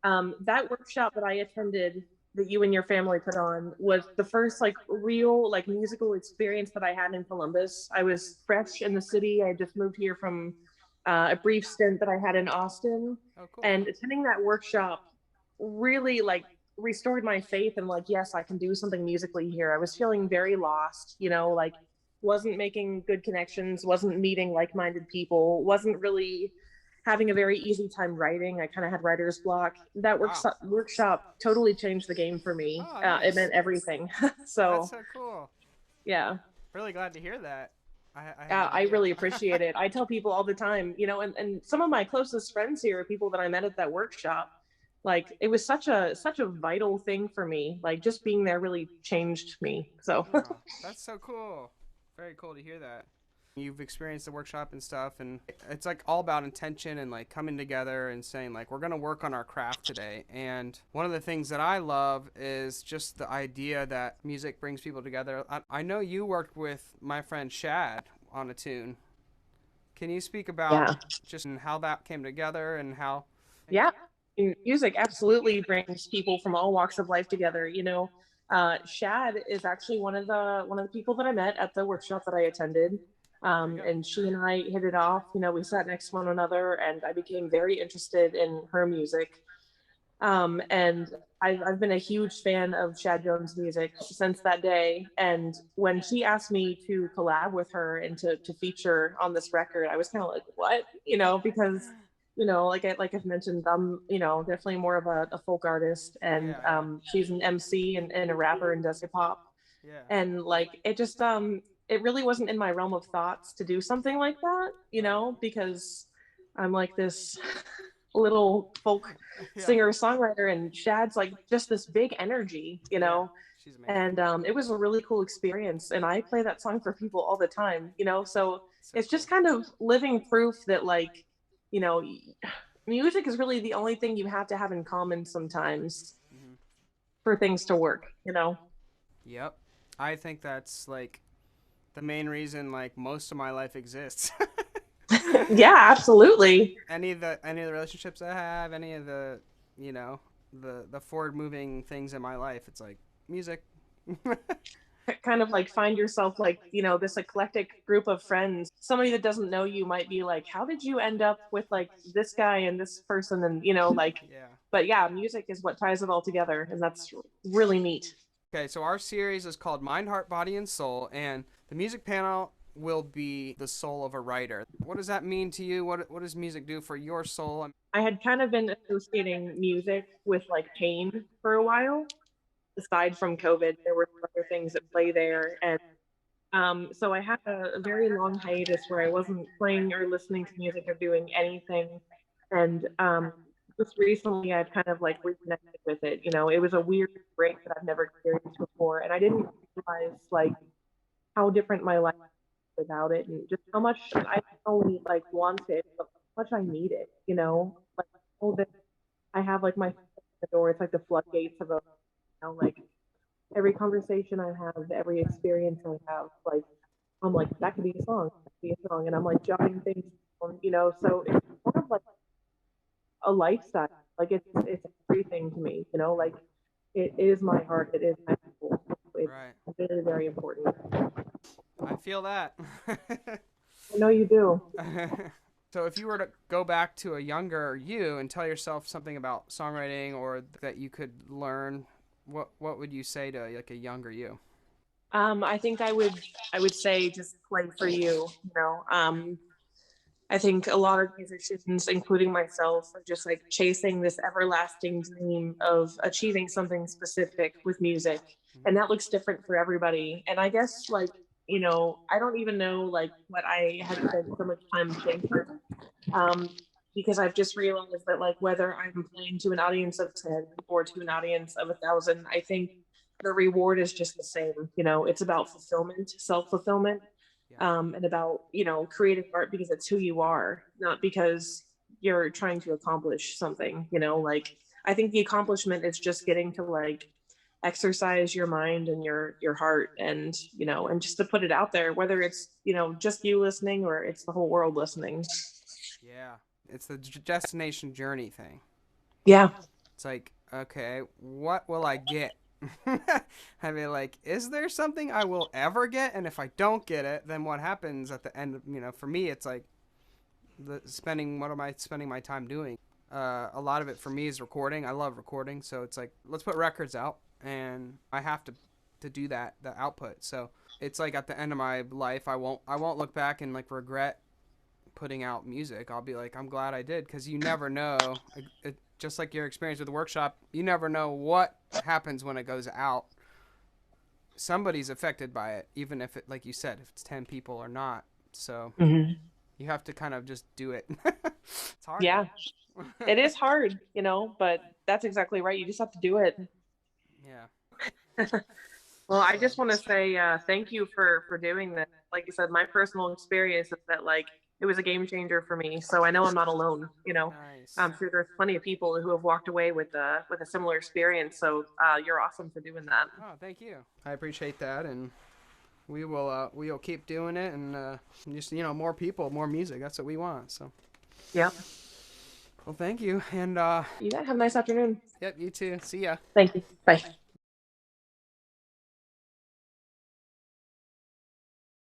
That workshop that I attended that you and your family put on was the first like real like musical experience that I had in Columbus. I was fresh in the city. I just moved here from a brief stint that I had in Austin, Oh, cool. and attending that workshop really like restored my faith and like yes, I can do something musically here. I was feeling very lost, like wasn't making good connections, wasn't meeting like-minded people, wasn't really having a very easy time writing. I kind of had writer's block. That Wow. workshop totally changed the game for me. Oh, It nice. meant everything. That's So so cool. yeah, Really glad to hear that. I had no I idea. really appreciate it. I tell people all the time, and some of my closest friends here are people that I met at that workshop. Like it was such a vital thing for me. Like just being there really changed me. So Oh, that's so cool. Very cool to hear that. You've experienced the workshop and stuff, and it's like all about intention and like coming together and saying like we're gonna work on our craft today. And one of the things that I love is just the idea that music brings people together. I know you worked with my friend Shad on a tune. Can you speak about yeah, just how that came together and how? yeah. Music absolutely brings people from all walks of life together. Shad is actually one of the people that I met at the workshop that I attended. There you go. And she and I hit it off. We sat next to one another, and I became very interested in her music. And I've been a huge fan of Shad Jones' music since that day. And when she asked me to collab with her and to feature on this record, I was kind of like, what? Because like I've mentioned, I'm definitely more of a folk artist, and Yeah, yeah, she's an MC and a rapper and does hip hop, yeah. and like it really wasn't in my realm of thoughts to do something like that, Right. because I'm like this little folk Yeah, singer songwriter, and Shad's like just this big energy, yeah. She's amazing. and it was a really cool experience, and I play that song for people all the time, so So it's cool. just kind of living proof that like you know music is really the only thing you have to have in common sometimes Hmm. for things to work. Yep. I think that's like the main reason like most of my life exists. Yeah, absolutely. Any of the relationships I have, any of the you know the forward moving things in my life, it's like music. Kind of like find yourself like this eclectic group of friends. Somebody that doesn't know you might be like, how did you end up with like this guy and this person, and like, Yeah. but yeah, music is what ties it all together, and that's really neat. Okay, so our series is called Mind, Heart, Body, and Soul, and the music panel will be the soul of a writer. What does that mean to you? What does music do for your soul? I had kind of been associating music with like pain for a while. Aside from COVID, there were other things that play there, and so I had a very long hiatus where I wasn't playing or listening to music or doing anything. And just recently, I've kind of like reconnected with it. It was a weird break that I've never experienced before, and I didn't realize like how different my life was without it, and just how much I not only like want it, but how much I need it. Like all that I have like my foot in the door. It's like the floodgates of like every conversation I have, every experience I have, like I'm like that could be a song, that could be a song, and I'm like jotting things down. So it's kind of like a lifestyle. Like it's everything to me. Like it is my heart, it is my soul. It's Right. very very important. I feel that. I know you do. So if you were to go back to a younger you and tell yourself something about songwriting or that you could learn, what would you say to like a younger you? I think I would say just play for you. I think a lot of musicians, including myself, are just like chasing this everlasting dream of achieving something specific with music. Mhm. And that looks different for everybody. And I guess, like, I don't even know, like, what I had spent so much time thinking. Um, because I've just realized that, like, whether I'm playing to an audience of 10 or to an audience of 1,000, I think the reward is just the same. It's about fulfillment, self fulfillment, Yeah. and about creating art because it's who you are, not because you're trying to accomplish something. Like I think the accomplishment is just getting to like exercise your mind and your heart, and and just to put it out there, whether it's just you listening or it's the whole world listening. Yeah. It's the destination journey thing. Yeah, It's like, okay, what will I get? I mean, like, is there something I will ever get? And if I don't get it, then what happens at the end? For me, it's like what am I spending my time doing? A lot of it for me is recording. I love recording, so it's like, let's put records out, and I have to do that, the output. So it's like at the end of my life, I won't look back and like regret putting out music. I'll be like, I'm glad I did, because you never know. Just like your experience with the workshop, you never know what happens when it goes out. Somebody's affected by it, even if it, like you said, if it's 10 people or not. So Mhm. you have to kind of just do it. It's hard, Yeah, man. it is hard, but that's exactly right. You just have to do it. Yeah. Well, I So just want to say thank you for doing this. Like I said, my personal experience is that like it was a game changer for me. So I know I'm not alone. nice. I'm sure there's plenty of people who have walked away with a similar experience. So you're awesome for doing that. Oh, thank you. I appreciate that, and we will keep doing it, and just more people, more music. That's what we want. So, Yeah. well, thank you, and You guys have a nice afternoon. yep, you too. See ya. Thank you. Bye.